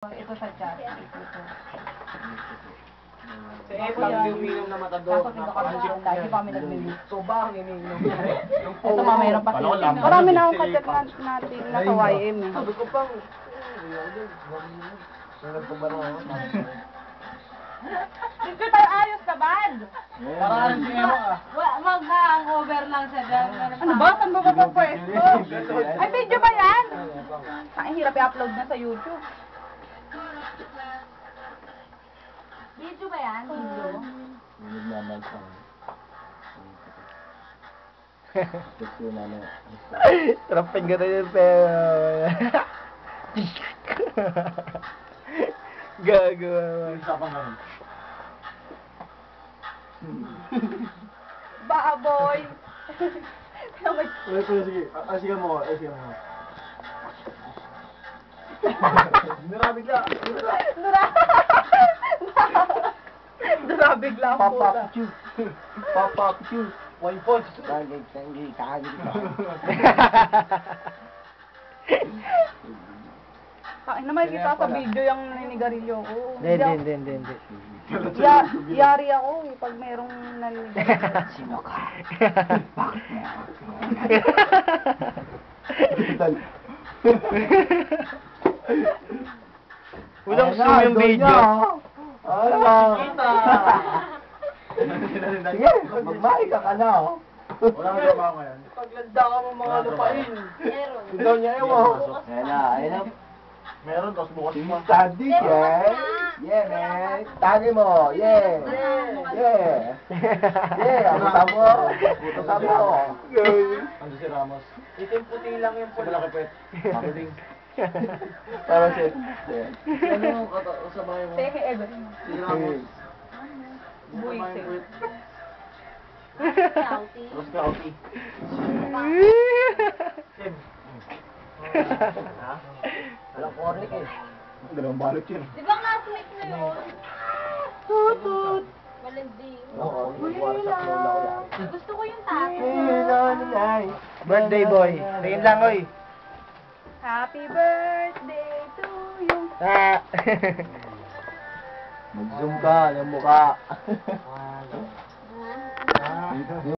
Ito sa chat. Ito. Si Epang yung uminom na matador. Tapos ito kami lagi pa kami nag-meet. So ba ang iniinom? Ito ma, mayroon pa sila. Marami na akong kachat natin nasa YM. Sabi ko pang, nagpabara ako. Hindi tayo ayos na band. Parang si Emo ah. Mag-hangover lang siya dyan. Ano ba? Saan ba ba pwesto? Ay, video ba yan? Ay, hirap i-upload na sa YouTube. Video ba yan? Video? Trapin ka na yun, pero... Gagawa. Isa pang ganun. Baboy! Sige, asigan mo. Nira bigla. Dura bigla ang puta. Papa Pichu. 1 point. Tangi. Ay, naman kita sa video yung naninigarilyo ko. Hindi. Yari ako pag merong naninigarilyo. Sino ka? Walang zoom yung video. Sige, magmahal ka na oh. Wala kang trabaho ngayon. Paglanda ka mo mga lupain. Meron. Ikaw niya ewan. Ayun na. Meron, tapos bukas pa. Study, yeah. Yeah, man. Study mo, yeah. Abot mo. Ano si Ramos? Itim puti lang yung pula. Malaki pet. Makaling. Para siya. Ano yung kasabay mo? Teke, ego. Si Ramos. Buwise. Healthy. Tapos ka, okay. Tim. Ha? Walang cornic eh. Dalawang balot yun. Di ba classmate na yun? Tutut. Malindi. Oo, WhatsApp mo lang yan. Gusto ko yung tato. Birthday boy. Tingin lang, oy. Happy birthday to you. Mag-zoom ka ng mukha.